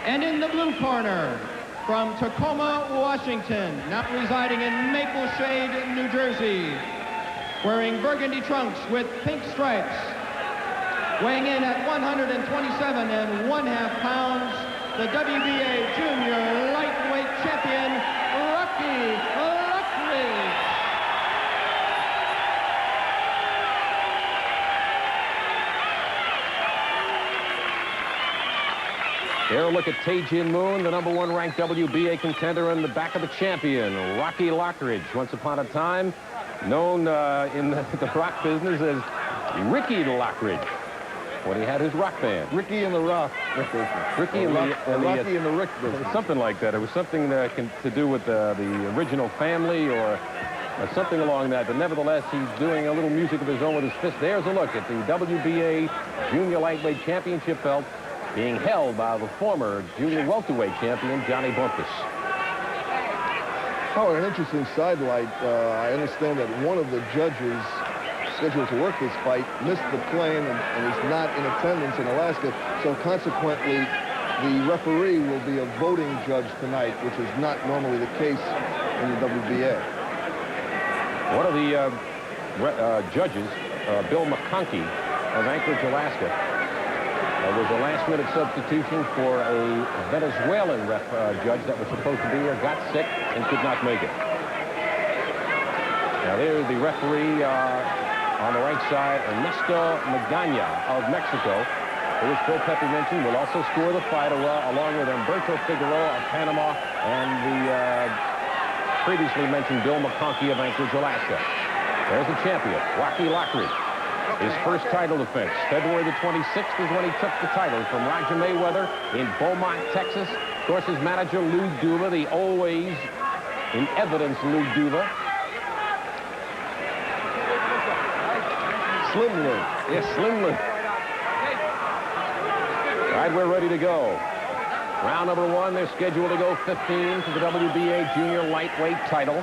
And in the blue corner, from Tacoma, Washington, now residing in Maple Shade, New Jersey, wearing burgundy trunks with pink stripes, weighing in at 127.5 pounds, the WBA Junior Lightweight Champion, 록클리지. There, a look at Tae-Jin Moon, the #1 ranked WBA contender in the back of the champion, 록클리지. Once upon a time, known in the rock business as Ricky 록클리지, when he had his rock band. Ricky and the Rock. Ricky and Rocky and the Rick business. Something like that. It was something to do with the original family or something along that. But nevertheless, he's doing a little music of his own with his fist. There's a look at the WBA Junior Lightweight Championship belt being held by the former junior welterweight champion, Johnny Bumpus. Oh, an interesting sidelight. I understand that one of the judges scheduled to work this fight missed the plane and is not in attendance in Alaska. So consequently, the referee will be a voting judge tonight, which is not normally the case in the WBA. One of the judges, Bill McConkey of Anchorage, Alaska, was a last-minute substitution for a Venezuelan judge that was supposed to be here, got sick, and could not make it. Now there's the referee on the right side, Ernesto Magaña of Mexico, who, as Phil Pepe mentioned, will also score the fight along with Humberto Figueroa of Panama and the previously mentioned Bill McConkey of Anchorage, Alaska. There's the champion, 록클리지. His first title defense, February the 26th, is when he took the title from Roger Mayweather in Beaumont, Texas. Of course, his manager, Lou Duva, the always in evidence Lou Duva. Slim Lou. Yes, Slim Lou. All right, we're ready to go. Round #1, they're scheduled to go 15 to the WBA Junior Lightweight title.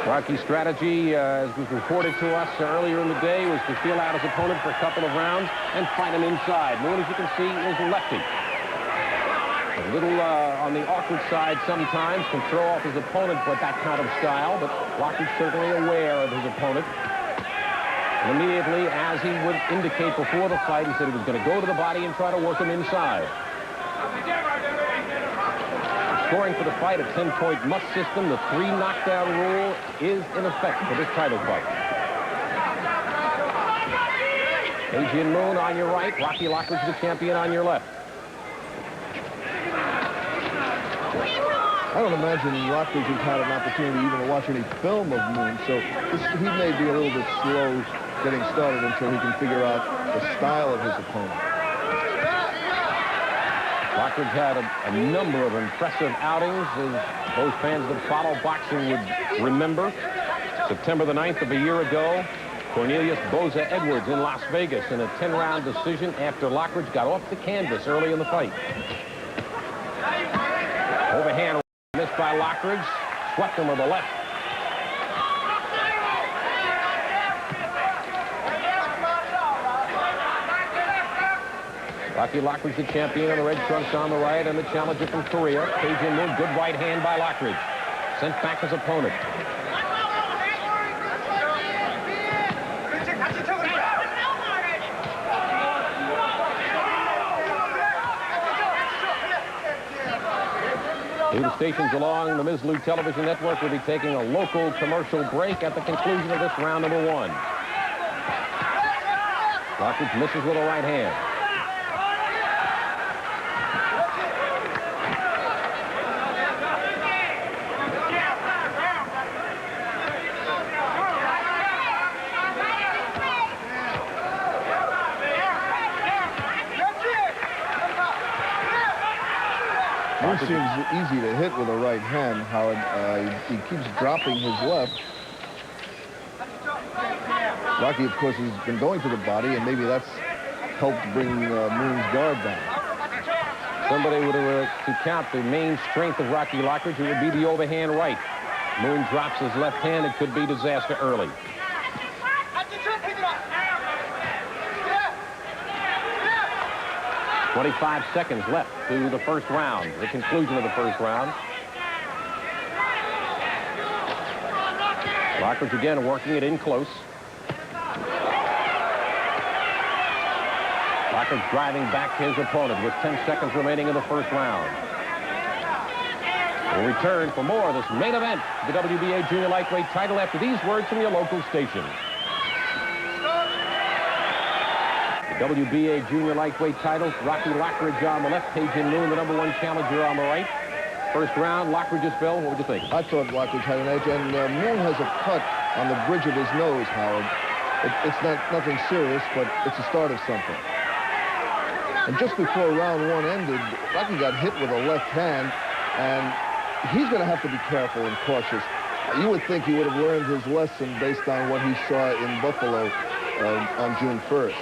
Rocky's strategy, as was reported to us earlier in the day, was to feel out his opponent for a couple of rounds and fight him inside. Moon, as you can see, is lefty. A little on the awkward side sometimes, can throw off his opponent with that kind of style, but Rocky's certainly aware of his opponent. And immediately, as he would indicate before the fight, he said he was going to go to the body and try to work him inside. Scoring for the fight, a 10-point must system. The 3 knockdown rule is in effect for this title fight. Tae-Jin Moon on your right, 록클리지 the champion on your left. I don't imagine 록클리ji's had an opportunity even to watch any film of Moon, so he may be a little bit slow getting started until he can figure out the style of his opponent. 록클리지 had a number of impressive outings, as those fans that follow boxing would remember. September the 9th of a year ago, Cornelius Boza Edwards in Las Vegas in a 10-round decision after 록클리지 got off the canvas early in the fight. Overhand missed by 록클리지, swept him with the left. 록클리ji the champion in the red trunks on the right, and the challenger from Korea, Tae-Jin Moon. Good right hand by 록클리지. Sent back his opponent. The stations along the Ms. Lou television network will be taking a local commercial break at the conclusion of this round #1. 록클리ji misses with a right hand. Moon seems easy to hit with a right hand, Howard. He keeps dropping his left. Rocky, of course, has been going to the body, and maybe that's helped bring Moon's guard down. Somebody would have to count the main strength of 록클리지, it would be the overhand right. Moon drops his left hand, it could be disaster early. 25 seconds left to the first round, the conclusion of the first round. Lockridge again working it in close. Lockridge driving back his opponent with 10 seconds remaining in the first round. We'll return for more of this main event, the WBA Junior Lightweight title, after these words from your local station. The WBA Junior Lightweight title, Rocky Lockridge on the left, Tae-Jin Moon, the #1 challenger, on the right. First round, Lockridge's Phil. What would you think? I thought Lockridge had an edge, and Moon has a cut on the bridge of his nose, Howard. It's nothing serious, but it's the start of something. And just before round one ended, Rocky got hit with a left hand, and he's going to have to be careful and cautious. You would think he would have learned his lesson based on what he saw in Buffalo on June 1st.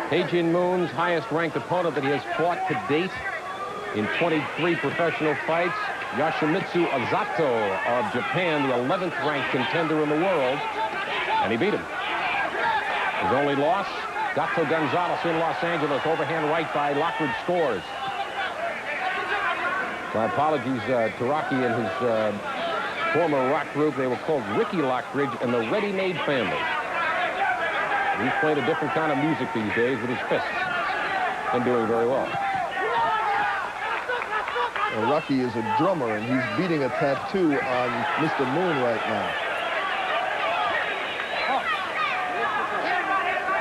Tae-Jin Moon's highest-ranked opponent that he has fought to date in 23 professional fights, Yoshimitsu Azato of Japan, the 11th-ranked contender in the world, and he beat him. His only loss, Gato Gonzalez in Los Angeles, overhand right by Lockridge scores. My apologies to Rocky and his former rock group. They were called Ricky Lockridge and the Ready-Made Family. He's played a different kind of music these days with his fists and doing very well. Well, Rocky is a drummer, and he's beating a tattoo on Mr. Moon right now.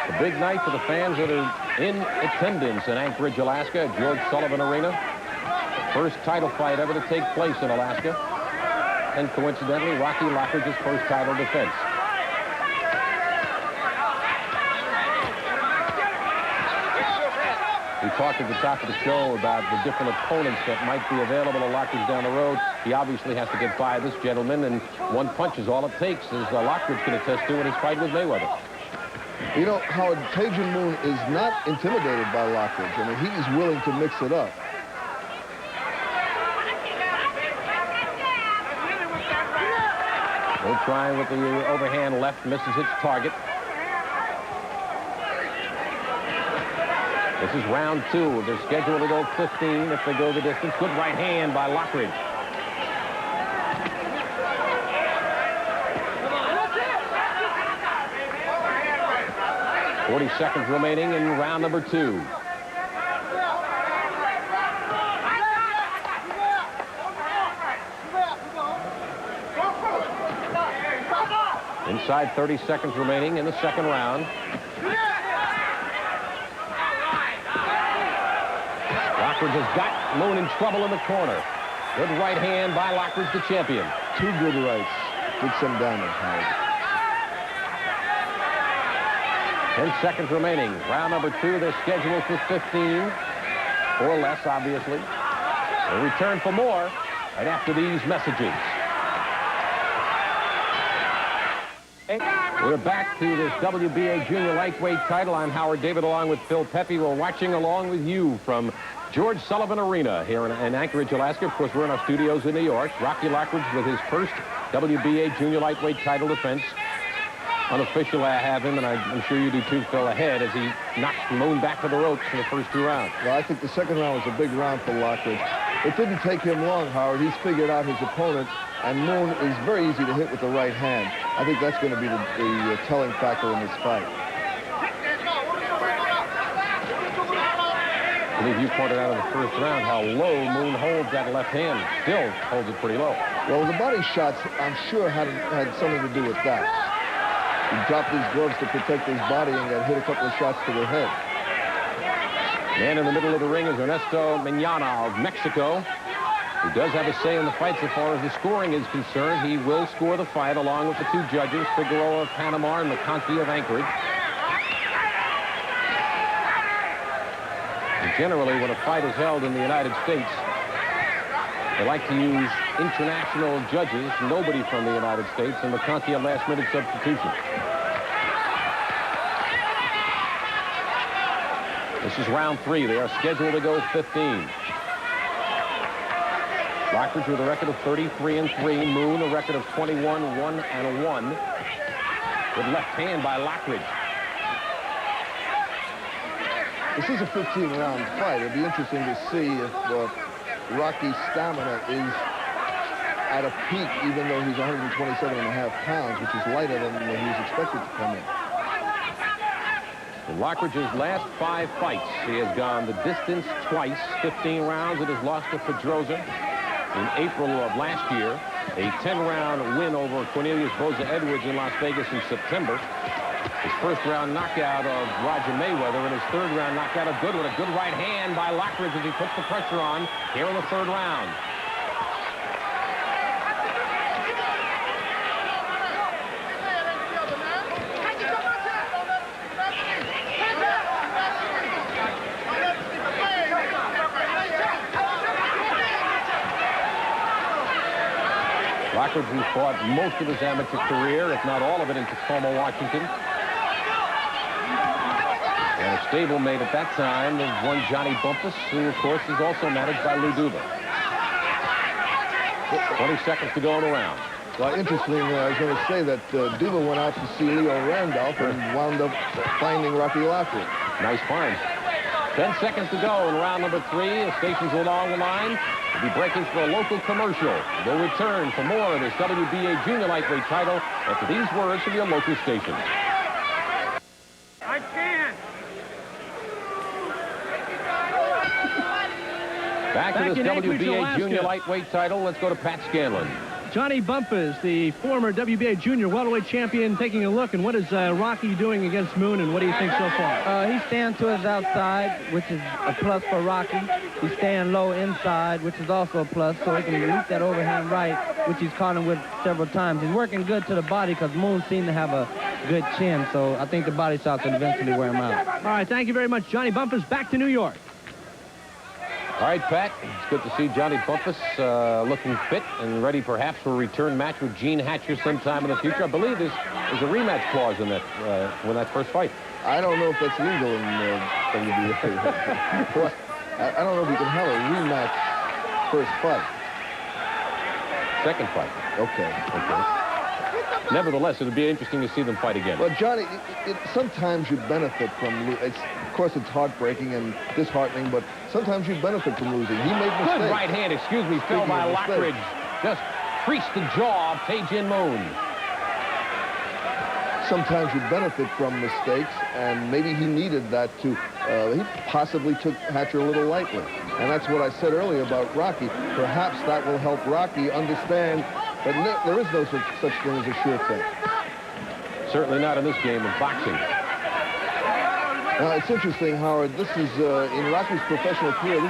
A big night for the fans that are in attendance in Anchorage, Alaska, at George Sullivan Arena. First title fight ever to take place in Alaska. And coincidentally, Rocky Lockridge's first title defense. We talked at the top of the show about the different opponents that might be available to Lockridge down the road. He obviously has to get by this gentleman, and one punch is all it takes, as Lockridge can attest to in his fight with Mayweather. You know, Howard, Tae-Jin Moon is not intimidated by Lockridge. I mean, he's willing to mix it up. They're trying with the overhand left, misses its target. This is round two. They're scheduled to go 15 if they go the distance. Good right hand by Lockridge. .40 seconds remaining in round number two. Inside 30 seconds remaining in the second round. Lockridge has got Moon in trouble in the corner. Good right hand by Lockridge, the champion. Two good rights. Did some damage, Howard. 10 seconds remaining. Round number two, they're scheduled for 15. Or less, obviously. We'll return for more right after these messages. We're back to this WBA Junior Lightweight title. I'm Howard David along with Phil Pepe. We're watching along with you from George Sullivan Arena here in Anchorage, Alaska. Of course, we're in our studios in New York. Rocky Lockridge with his first WBA Junior Lightweight title defense. Unofficial, I have him, and I'm sure you do too, Phil, ahead as he knocks Moon back to the ropes in the first two rounds. Well, I think the second round was a big round for Lockridge. It didn't take him long, Howard. He's figured out his opponent, and Moon is very easy to hit with the right hand. I think that's going to be the telling factor in this fight. I believe you pointed out in the first round how low Moon holds that left hand. Still holds it pretty low. Well, the body shots, I'm sure, had something to do with that. He dropped his gloves to protect his body and got hit a couple of shots to the head. Man in the middle of the ring is Ernesto Miñana of Mexico, who does have a say in the fight so far as the scoring is concerned. He will score the fight along with the two judges, Figueroa of Panama and McConkey of Anchorage. And generally, when a fight is held in the United States, they like to use international judges, nobody from the United States, and McConkey a last-minute substitution. This is round three. They are scheduled to go 15. Lockridge with a record of 33-3. Moon a record of 21-1-1. Good left hand by Lockridge. This is a 15-round fight. It'll be interesting to see if Rocky's stamina is at a peak, even though he's 127.5 pounds, which is lighter than he was expected to come in. In Lockridge's last 5 fights, he has gone the distance twice, 15 rounds. It has lost to Pedroza in April of last year. A 10-round win over Cornelius Boza Edwards in Las Vegas in September. His first-round knockout of Roger Mayweather, and his third-round knockout of Goodwin. A good right hand by Lockridge as he puts the pressure on here in the third round. Lockridge, who fought most of his amateur career, if not all of it, in Tacoma, Washington. And a stablemate at that time of one Johnny Bumpus, who, of course, is also managed by Lou Duva. 20 seconds to go in the round. Well, interesting, I was going to say that Duva went out to see Leo Randolph and wound up finding Rocky Lockridge. Nice find. 10 seconds to go in round number 3. The stations along the line will be breaking for a local commercial. We'll return for more of this WBA Junior Lightweight title after these words from your local station. I can't. Back to this Anchorage, WBA Alaska. Junior Lightweight title. Let's go to Pat Scanlon. Johnny Bumpus, the former WBA Junior welterweight champion, taking a look. And what is Rocky doing against Moon, and what do you think so far? He's staying to his outside, which is a plus for Rocky. He's staying low inside, which is also a plus, so he can release that overhand right, which he's caught him with several times. He's working good to the body because Moon seemed to have a good chin, so I think the body shots will eventually wear him out. All right, thank you very much, Johnny Bumpus. Back to New York. All right, Pat, it's good to see Johnny Bumpus looking fit and ready perhaps for a return match with Gene Hatcher sometime in the future. I believe there's a rematch clause in that when that first fight. I don't know if that's legal in WBA. I don't know if we can have a rematch first fight. Second fight. Okay. Nevertheless, it would be interesting to see them fight again. Well, Johnny, sometimes you benefit from losing. Of course, it's heartbreaking and disheartening, but sometimes you benefit from losing. He made mistakes. Good right hand, excuse me, fell by Lockridge. Just creased the jaw of Tae-Jin Moon. Sometimes you benefit from mistakes, and maybe he needed that to, he possibly took Hatcher a little lightly. And that's what I said earlier about Rocky. Perhaps that will help Rocky understand that there is no such thing as a sure thing. Certainly not in this game of boxing. Now, it's interesting, Howard. This is, in Rocky's professional career,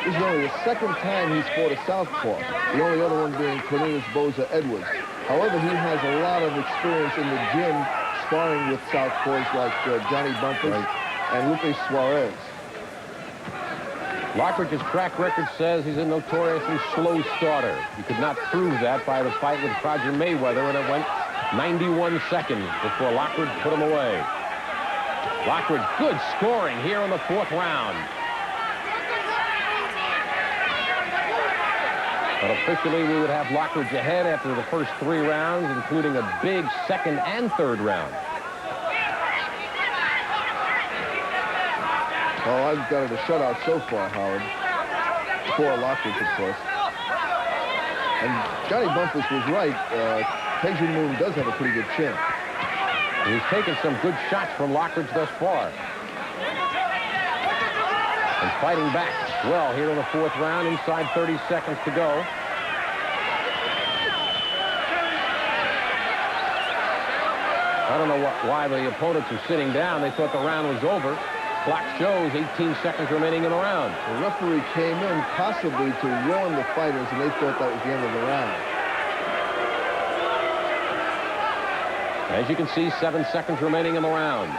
this is only the second time he's fought a southpaw. The only other one being Cornelius Boza Edwards. However, he has a lot of experience in the gym sparring with southpaws like Johnny Bumpus and Lupe Suarez. Lockridge's track record says he's a notoriously slow starter. He could not prove that by the fight with Roger Mayweather, and it went 91 seconds before Lockridge put him away. Lockridge, good scoring here in the fourth round. But officially, we would have Lockridge ahead after the first 3 rounds, including a big second and third round. Well, I've got it a shutout so far, Howard. For Lockridge, of course. And Johnny Bumpus was right. Tae-Jin Moon does have a pretty good chin. He's taken some good shots from Lockridge thus far. And fighting back well here in the fourth round, inside 30 seconds to go. I don't know why the opponents are sitting down. They thought the round was over. Clock shows 18 seconds remaining in the round. The referee came in possibly to warn the fighters, and they thought that was the end of the round. As you can see, 7 seconds remaining in the round.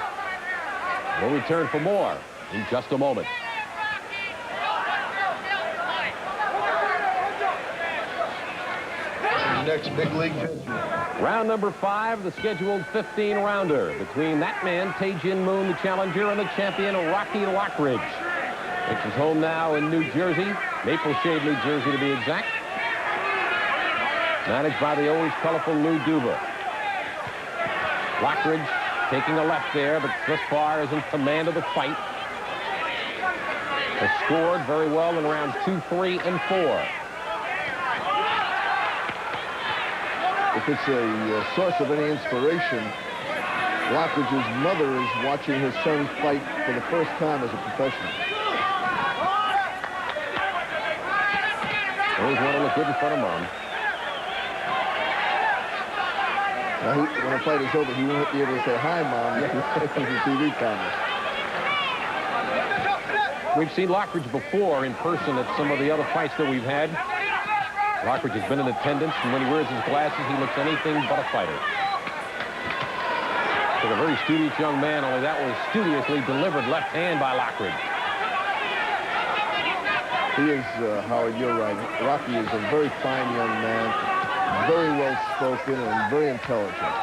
We'll return for more in just a moment. Next big league pitcher. Round number 5, the scheduled 15-rounder between that man, Tae-Jin Moon, the challenger, and the champion, Rocky Lockridge. Which is home now in New Jersey, Maple Shade, New Jersey to be exact. Managed by the always colorful Lou Duva. Lockridge taking a left there, but thus far is in command of the fight. has scored very well in rounds 2, 3, and 4. If it's a source of any inspiration, Lockridge's mother is watching his son fight for the first time as a professional. Always want to look good in front of Mom. Now, when the fight is over, he won't be able to say, "Hi, Mom," because the TV cameras. We've seen Lockridge before in person at some of the other fights that we've had. Lockridge has been in attendance, and when he wears his glasses, he looks anything but a fighter. So a very studious young man, only that was studiously delivered left hand by Lockridge. He is, Howard, you're right. Rocky is a very fine young man, very well-spoken and very intelligent.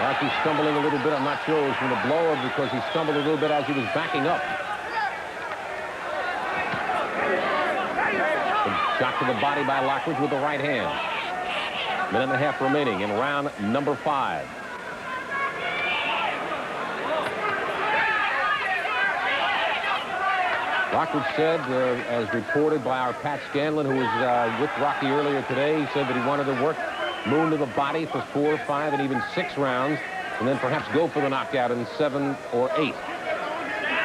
Rocky's stumbling a little bit. I'm not sure it was from the blow or because he stumbled a little bit as he was backing up. Shot to the body by Lockridge with the right hand. Minute and a half remaining in round number 5. Lockridge said, as reported by our Pat Scanlon, who was with Rocky earlier today, he said that he wanted to work Moon to the body for 4, 5, and even 6 rounds, and then perhaps go for the knockout in 7 or 8.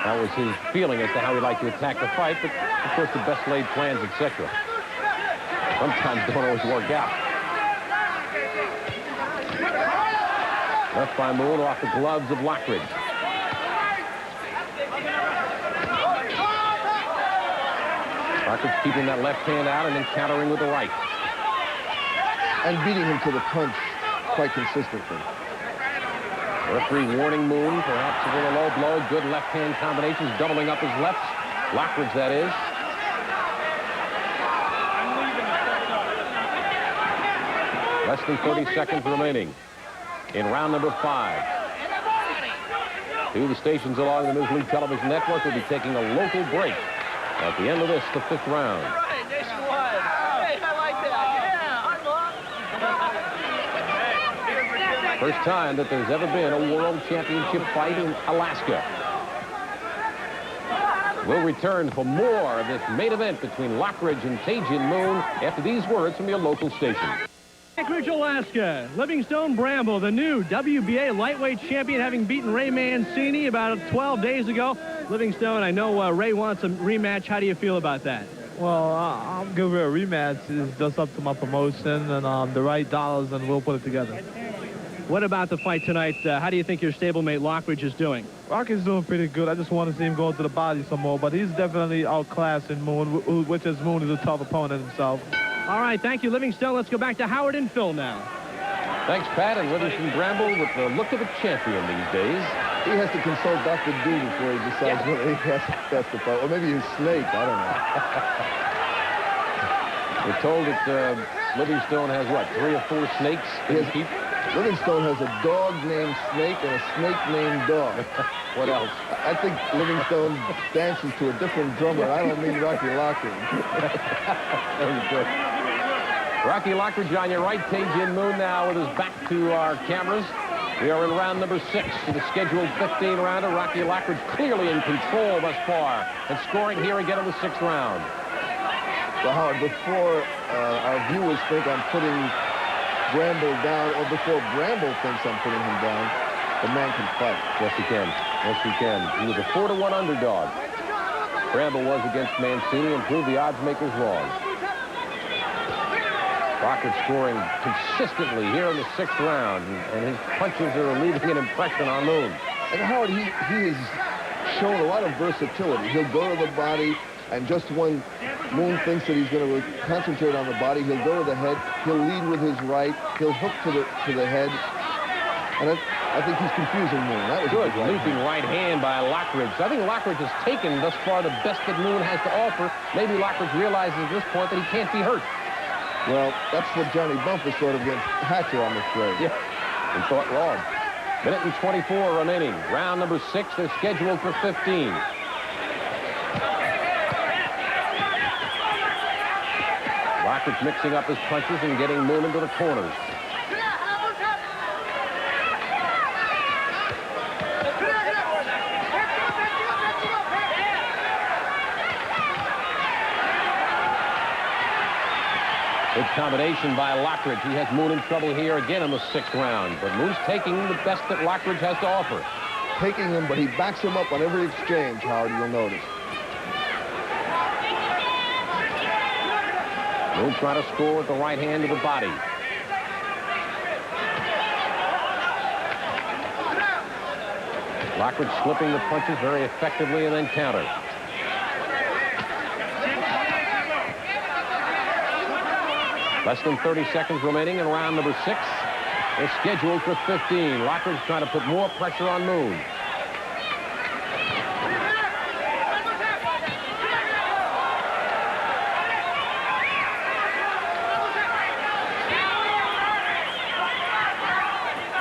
That was his feeling as to how he'd like to attack the fight, but of course the best laid plans, etc. sometimes don't always work out. Left by Moon off the gloves of Lockridge. Lockridge keeping that left hand out and then countering with the right. And beating him to the punch quite consistently. Referee warning Moon, perhaps with a low blow. Good left-hand combinations, doubling up his lefts. Lockridge, that is. Less than 30 seconds remaining in round number 5. Two of the stations along the News League Television Network will be taking a local break at the end of this, the 5th round. First time that there's ever been a world championship fight in Alaska. We'll return for more of this main event between Lockridge and Tae-Jin Moon after these words from your local station. Anchorage, Alaska. Livingstone Bramble, the new WBA lightweight champion, having beaten Ray Mancini about 12 days ago. Livingstone, I know Ray wants a rematch. How do you feel about that? Well, I'm good with a rematch. It's just up to my promotion and the right dollars, and we'll put it together. What about the fight tonight? How do you think your stablemate Lockridge is doing? Rocky's doing pretty good. I just want to see him go to the body some more, but he's definitely outclassing Moon, which is Moon is a tough opponent himself. All right, thank you, Livingstone. Let's go back to Howard and Phil now. Thanks, Pat. And Livingston Bramble with the look of a champion these days. He has to consult Dr. D before he decides whether he has to test the fight. Or maybe his snake, I don't know. We're told that Livingstone has, what, 3 or 4 snakes that he keeps? Livingstone has a dog named Snake and a snake named Dog. What else? I think Livingstone dances to a different drummer. I don't mean Rocky Lockridge. Very good. Rocky Lockridge on your right. Tae-Jin Moon now with his back to our cameras. We are in round number 6 to the scheduled 15-rounder. Rocky Lockridge clearly in control thus far and scoring here again in the 6th round. Well, Howard, before our viewers think I'm putting Bramble down, or before Bramble thinks I'm putting him down, the man can fight. Yes, he can. Yes, he can. He was a 4-to-1 underdog. Bramble was against Mancini and proved the odds makers wrong. Lockridge scoring consistently here in the 6th round, and his punches are leaving an impression on Moon. And Howard, he has shown a lot of versatility. He'll go to the body, and just when Moon thinks that he's going to concentrate on the body, he'll go to the head, he'll lead with his right, he'll hook to the head, and I think he's confusing Moon. That was good. Leaping right hand by Lockridge. I think Lockridge has taken thus far the best that Moon has to offer. Maybe Lockridge realizes at this point that he can't be hurt. Well, that's what Johnny Bumpus thought against Hatcher, I'm afraid. Yeah, he thought wrong. Minute and 24 remaining. Round number 6, they're scheduled for 15. Lockridge mixing up his punches and getting Moon into the corners. Good combination by Lockridge. He has Moon in trouble here again in the 6th round. But Moon's taking the best that Lockridge has to offer. Taking him, but he backs him up on every exchange, Howard, you'll notice. Moon trying to score with the right hand to the body. Lockridge slipping the punches very effectively and then counter. Less than 30 seconds remaining in round number 6. They're scheduled for 15. Lockridge trying to put more pressure on Moon.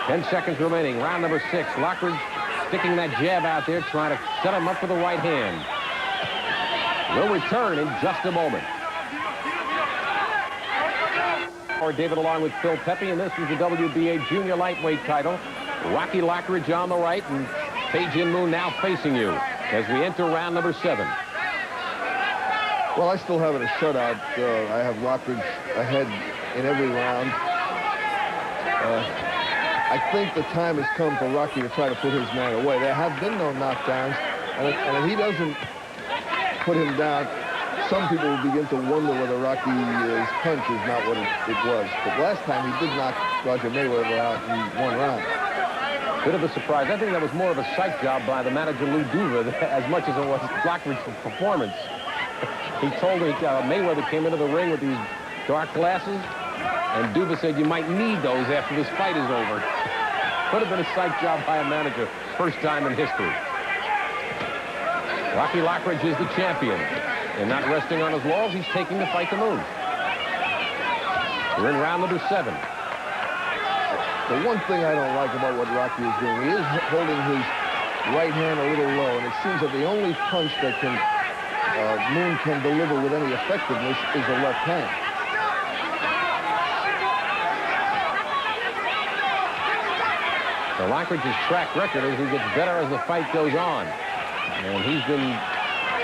Ten seconds remaining. Round number 6. Lockridge sticking that jab out there, trying to set him up with the right hand. We'll return in just a moment. David along with Phil Pepe, and this is the WBA Junior lightweight title. Rocky Lockridge on the right, and Tae-Jin Moon now facing you as we enter round number 7. Well, I still have it a shutout. I have Lockridge ahead in every round. I think the time has come for Rocky to try to put his man away. There have been no knockdowns, and if he doesn't put him down, some people will begin to wonder whether Rocky's punch is not what it was. But last time he did knock Roger Mayweather out in 1 round. Bit of a surprise. I think that was more of a psych job by the manager, Lou Duva, as much as it was Lockridge's performance. He told me Mayweather came into the ring with these dark glasses, and Duva said you might need those after this fight is over. Could have been a psych job by a manager, first time in history. Rocky Lockridge is the champion. And not resting on his laurels, he's taking the fight to Moon. We're in round number 7. The one thing I don't like about what Rocky is doing, he is holding his right hand a little low, and it seems that the only punch that Moon can deliver with any effectiveness is the left hand. So Lockridge's track record is he gets better as the fight goes on. And he's been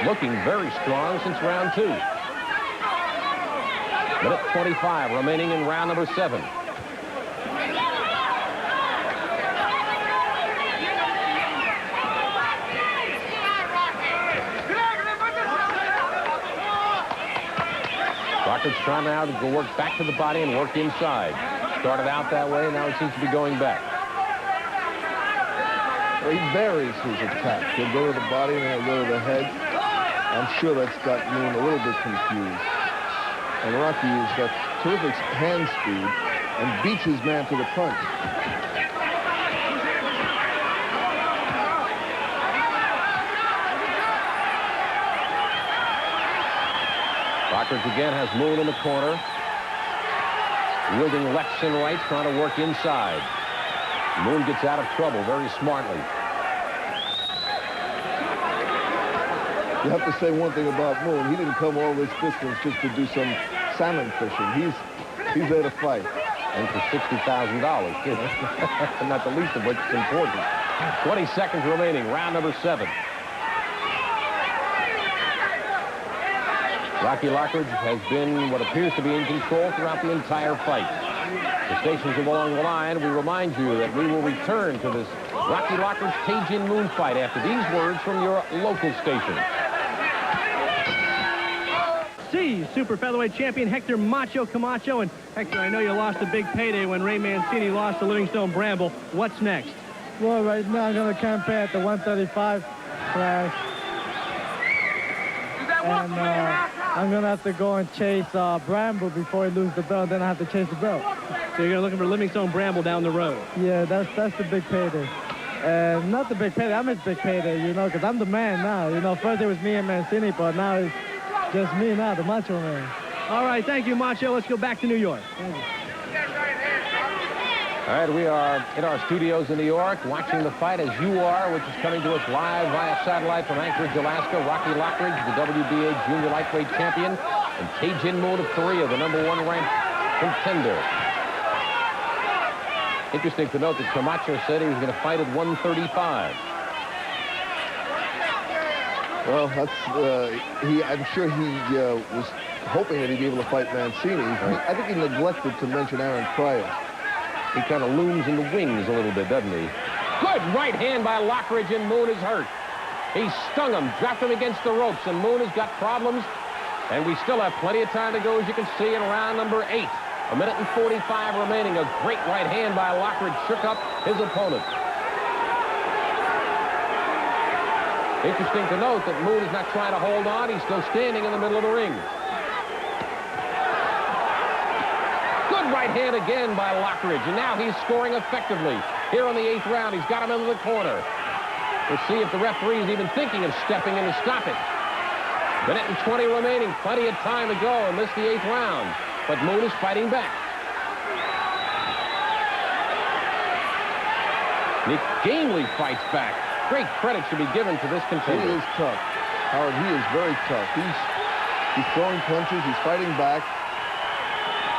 looking very strong since round 2. Minute 25 remaining in round number 7. Lockridge trying now to go work back to the body and work inside. Started out that way, now it seems to be going back. Well, he varies his attack. He'll go to the body and he'll go to the head. I'm sure that's got Moon a little bit confused. And Rocky has got terrific hand speed and beats his man to the punch. Lockridge again has Moon in the corner. Wielding lefts and rights, trying to work inside. Moon gets out of trouble very smartly. You have to say one thing about Moon. He didn't come all this distance just to do some salmon fishing. He's there to fight. And for $60,000, too. Not the least of which is important. 20 seconds remaining, round number 7. Rocky Lockridge has been what appears to be in control throughout the entire fight. The stations along the line, we remind you that we will return to this Rocky Lockridge Tae-Jin Moon fight after these words from your local station. Super featherweight champion Hector Macho Camacho. And Hector, I know you lost a big payday when Ray Mancini lost to Livingstone Bramble. What's next? Well, right now I'm going to campaign at the 135 class. And I'm going to have to go and chase Bramble before he loses the belt. Then I have to chase the belt. So you're looking for Livingstone Bramble down the road? Yeah, that's the big payday. And not the big payday. I'm his big payday, you know, because I'm the man now. You know, first it was me and Mancini, but now it's just me now, the Macho Man. All right, thank you, Macho. Let's go back to New York. Thank you. All right, we are in our studios in New York watching the fight as you are, which is coming to us live via satellite from Anchorage, Alaska. Rocky Lockridge, the WBA Junior lightweight champion, and Tae-Jin Moon of Korea, the #1 ranked contender. Interesting to note that Camacho said he was going to fight at 135. Well, that's I'm sure he was hoping that he'd be able to fight Mancini. I think he neglected to mention Aaron Pryor. He kind of looms in the wings a little bit, doesn't he? Good right hand by Lockridge, and Moon is hurt. He stung him, dropped him against the ropes, and Moon has got problems. And we still have plenty of time to go, as you can see, in round number 8. 1 minute and 45 remaining. A great right hand by Lockridge shook up his opponent. Interesting to note that Moon is not trying to hold on. He's still standing in the middle of the ring. Good right hand again by Lockridge, and now he's scoring effectively. Here in the 8th round, he's got him into the corner. We'll see if the referee is even thinking of stepping in to stop it. 1 minute and 20 remaining. Plenty of time to go in this, the 8th round. But Moon is fighting back. Nick gamely fights back. Great credit should be given to this contender. He is tough. Howard, he is very tough. He's throwing punches. He's fighting back.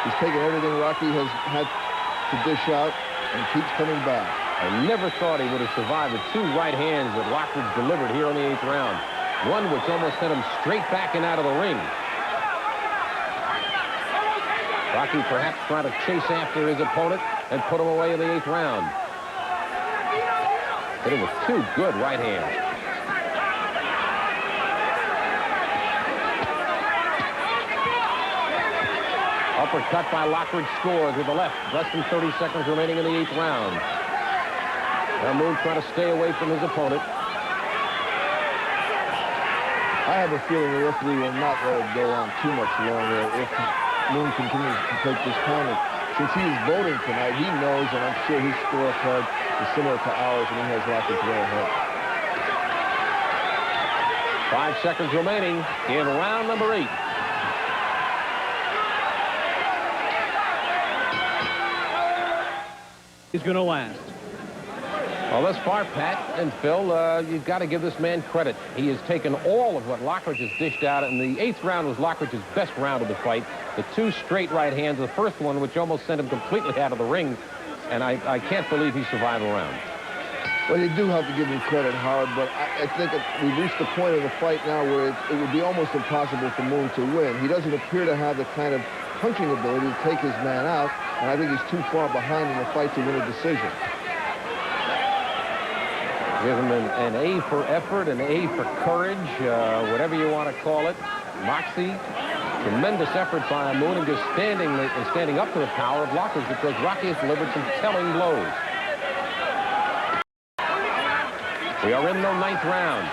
He's taking everything Rocky has had to dish out and keeps coming back. I never thought he would have survived the 2 right hands that Lockridge delivered here in the 8th round. One which almost sent him straight back and out of the ring. Rocky perhaps trying to chase after his opponent and put him away in the 8th round. Hit him with 2 good right hands. Uppercut by Lockridge scores with the left. Less than 30 seconds remaining in the 8th round. Now Moon trying to stay away from his opponent. I have a feeling the referee will not let it go on too much longer if Moon continues to take this counter. Since he is voting tonight, he knows, and I'm sure his scorecard is similar to ours, and he has Lockridge way ahead. 5 seconds remaining in round number 8. He's going to last. Well, thus far, Pat and Phil, you've got to give this man credit. He has taken all of what Lockridge has dished out, and the 8th round was Lockridge's best round of the fight. The 2 straight right hands, the first one which almost sent him completely out of the ring, and I can't believe he survived the round. Well, you do have to give him credit, Howard, but I think we've reached the point of the fight now where it would be almost impossible for Moon to win. He doesn't appear to have the kind of punching ability to take his man out, and I think he's too far behind in the fight to win a decision. Give him an A for effort, an A for courage, whatever you want to call it. Moxie, tremendous effort by Moon, and just standing up to the power of Lockridge, because Rocky has delivered some telling blows. We are in the 9th round.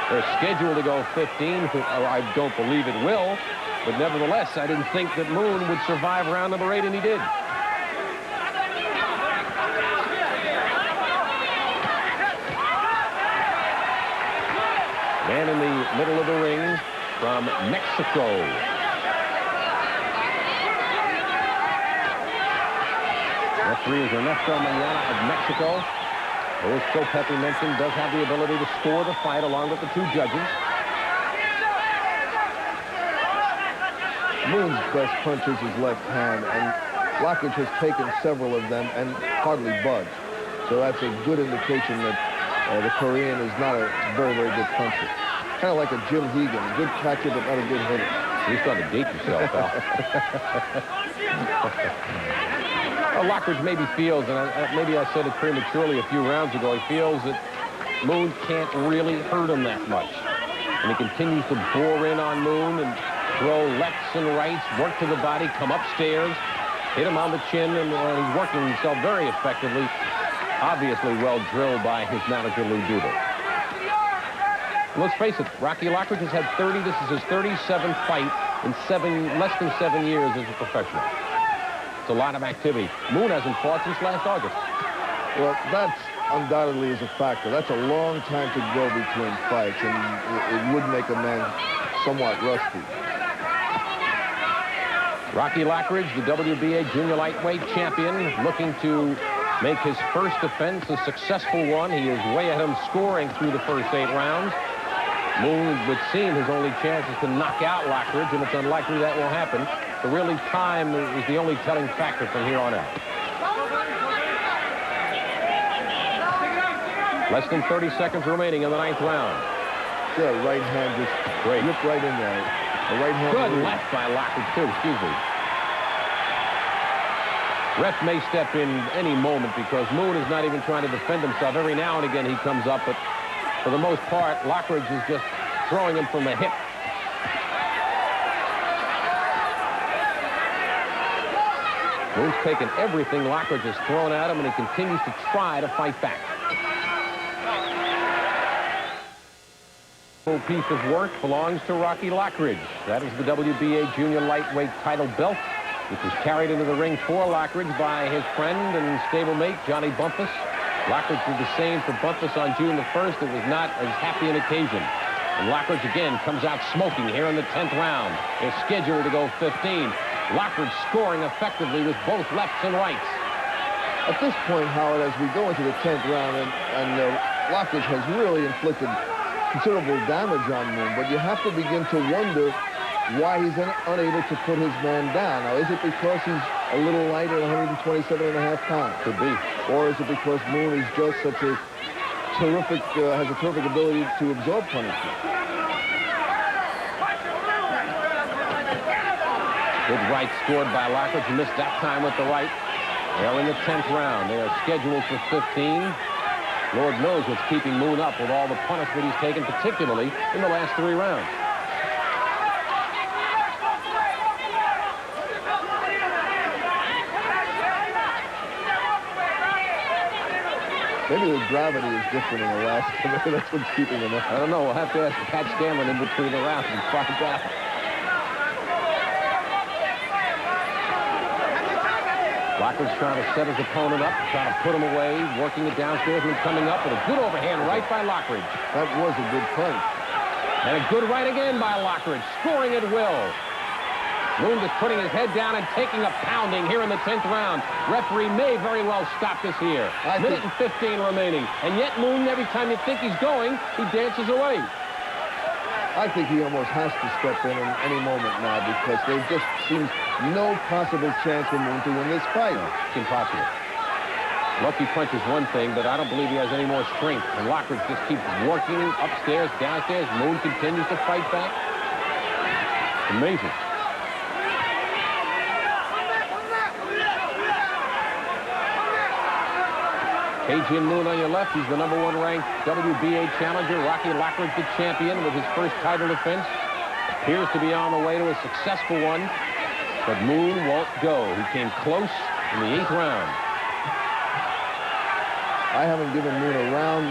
They're scheduled to go 15. I don't believe it will, but nevertheless, I didn't think that Moon would survive round number 8, and he did. Man in the middle of the ring from Mexico. Referee is Ernesto Mañana of Mexico, who, as Phil Pepe mentioned, does have the ability to score the fight along with the 2 judges. Moon's best punch is his left hand, and Lockridge has taken several of them and hardly budged. So that's a good indication that the Korean is not a very, very good puncher. Kind of like a Jim Hegan, good catcher but not a good hitter. You're starting to date yourself, pal. Well, Lockridge maybe feels, and maybe I said it prematurely a few rounds ago, he feels that Moon can't really hurt him that much. And he continues to bore in on Moon and throw lefts and rights, work to the body, come upstairs, hit him on the chin, and he's working himself very effectively. Obviously well drilled by his manager, Lou Duda. Let's face it, Rocky Lockridge has had 30. This is his 37th fight in less than 7 years as a professional. It's a lot of activity. Moon hasn't fought since last August. Well, that's undoubtedly is a factor. That's a long time to go between fights, and it would make a man somewhat rusty. Rocky Lockridge, the WBA Junior Lightweight champion, looking to make his first defense a successful one. He is way ahead of him scoring through the first 8 rounds. Moon would seem his only chance is to knock out Lockridge, and it's unlikely that will happen. So really, time is the only telling factor from here on out. Less than 30 seconds remaining in the 9th round. Yeah, right hand just ripped right in there. The right hand. Good left by Lockridge, too. Excuse me. Ref may step in any moment because Moon is not even trying to defend himself. Every now and again he comes up, but for the most part, Lockridge is just throwing him from the hip. Moon's taken everything Lockridge has thrown at him, and he continues to try to fight back. Full piece of work belongs to Rocky Lockridge. That is the WBA Junior lightweight title belt, which was carried into the ring for Lockridge by his friend and stablemate, Johnny Bumpus. Lockridge did the same for Bumpus on June the 1st. It was not as happy an occasion. And Lockridge again comes out smoking here in the 10th round. They're scheduled to go 15. Lockridge scoring effectively with both lefts and rights. At this point, Howard, as we go into the 10th round, and Lockridge has really inflicted considerable damage on Moon, but you have to begin to wonder why he's unable to put his man down. Now, is it because he's a little light at 127.5 pounds? Could be. Or is it because Moon is just such a terrific, has a terrific ability to absorb punishment? Good right scored by Lockridge. He missed that time with the right. They're in the 10th round. They are scheduled for 15. Lord knows what's keeping Moon up with all the punishment he's taken, particularly in the last 3 rounds. Maybe the gravity is different in Alaska. Maybe that's what's keeping him up. I don't know. We'll have to ask Pat Scanlon in between the rounds and find out. Lockridge trying to set his opponent up, trying to put him away, working it downstairs and coming up with a good overhand right by Lockridge. That was a good punch. And a good right again by Lockridge, scoring at will. Moon just putting his head down and taking a pounding here in the 10th round. Referee may very well stop this here. Minute and 15 remaining. And yet Moon, every time you think he's going, he dances away. I think he almost has to step in any moment now because there just seems no possible chance for Moon to win this fight. No, it's impossible. Lucky punch is one thing, but I don't believe he has any more strength. And Lockridge just keeps working upstairs, downstairs. Moon continues to fight back. Amazing. Cajun Moon on your left. He's the #1 ranked WBA challenger. Rocky Lockridge, the champion, with his first title defense. Appears to be on the way to a successful one, but Moon won't go. He came close in the 8th round. I haven't given Moon a round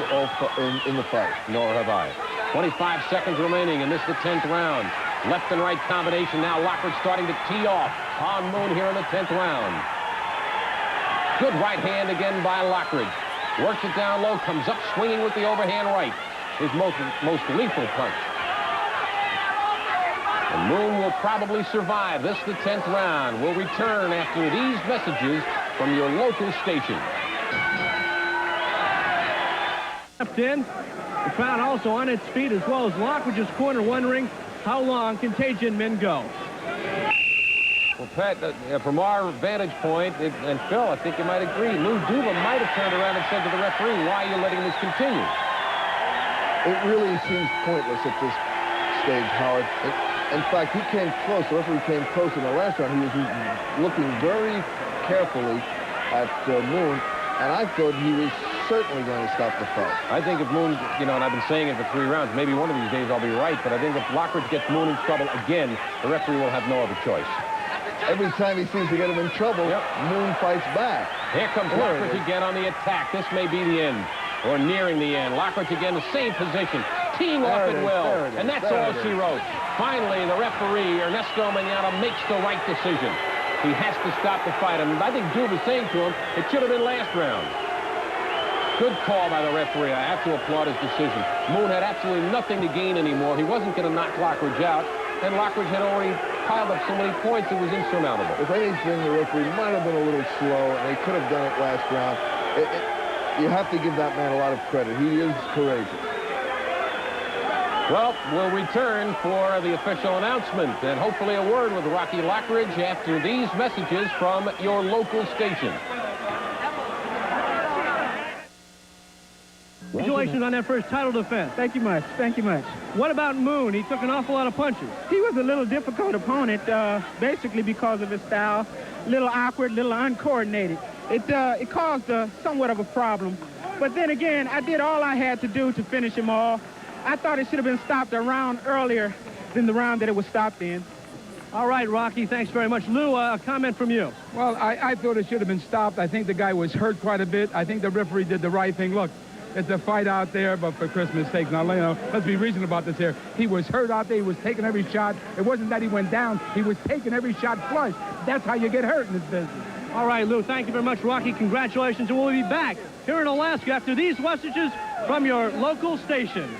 in the fight. Nor have I. 25 seconds remaining, and this is the 10th round. Left and right combination. Now Lockridge starting to tee off on Moon here in the 10th round. Good right hand again by Lockridge. Works it down low, comes up swinging with the overhand right. His most lethal punch. And Moon will probably survive. This is the 10th round. We'll return after these messages from your local station. Left in. The crowd also on its feet as well as Lockridge's corner wondering how long can Cajun men go. Well, Pat, from our vantage point, and Phil, I think you might agree, Lou Duva might have turned around and said to the referee, why are you letting this continue? It really seems pointless at this stage, Howard. In fact, he came close. The referee came close in the last round. He was looking very carefully at Moon, and I thought he was certainly going to stop the fight. I think if Moon, and I've been saying it for 3 rounds, maybe one of these days I'll be right, but I think if Lockridge gets Moon in trouble again, the referee will have no other choice. Every time he seems to get him in trouble, Moon fights back. Here comes Lockridge again on the attack. This may be the end, or nearing the end. Lockridge again, the same position, teeing off at will, and that's all she wrote. Finally, the referee, Ernesto Manana, makes the right decision. He has to stop the fight, and I think Duve was saying to him, it should have been last round. Good call by the referee. I have to applaud his decision. Moon had absolutely nothing to gain anymore. He wasn't going to knock Lockridge out, and Lockridge had already piled up so many points it was insurmountable. If anything, the referee might have been a little slow, and he could have done it last round. You have to give that man a lot of credit. He is courageous. Well, we'll return for the official announcement and hopefully a word with Rocky Lockridge after these messages from your local station. Congratulations on that first title defense. Thank you much. Thank you much. What about Moon? He took an awful lot of punches. He was a little difficult opponent, basically because of his style. A little awkward, a little uncoordinated. It caused somewhat of a problem. But then again, I did all I had to do to finish him off. I thought it should have been stopped a round earlier than the round that it was stopped in. All right, Rocky, thanks very much. Lou, a comment from you. Well, I thought it should have been stopped. I think the guy was hurt quite a bit. I think the referee did the right thing. Look, it's a fight out there, but for Christmas sake, now, you know, let's be reasonable about this here. He was hurt out there. He was taking every shot. It wasn't that he went down. He was taking every shot flush. That's how you get hurt in this business. All right, Lou, thank you very much. Rocky, congratulations, and we'll be back here in Alaska after these messages from your local stations.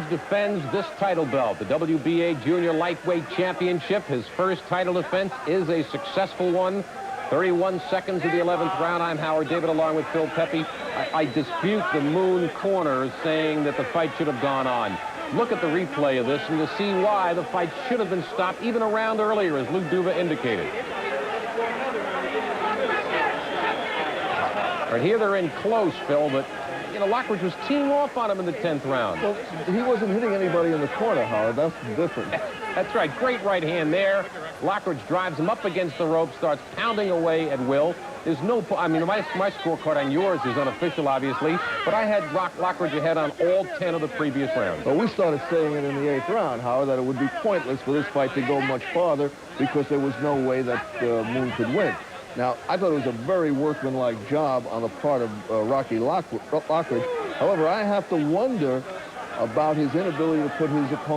Defends this title belt, the WBA Junior Lightweight Championship. His first title defense is a successful one. 31 seconds of the 11th round. I'm Howard David along with Phil Pepe. I dispute the Moon corner saying that the fight should have gone on. Look at the replay of this and to see why the fight should have been stopped even a round earlier, as Lou Duva indicated. Right here they're in close, Phil, but you know, Lockridge was teeing off on him in the 10th round. Well, he wasn't hitting anybody in the corner, Howard. That's different. That's right. Great right hand there. Lockridge drives him up against the rope, starts pounding away at will. There's no, I mean, my scorecard on yours is unofficial, obviously, but I had Lockridge ahead on all 10 of the previous rounds. Well, we started saying it in the 8th round, Howard, that it would be pointless for this fight to go much farther because there was no way that Moon could win. Now, I thought it was a very workmanlike job on the part of Rocky Lockridge. However, I have to wonder about his inability to put his opponent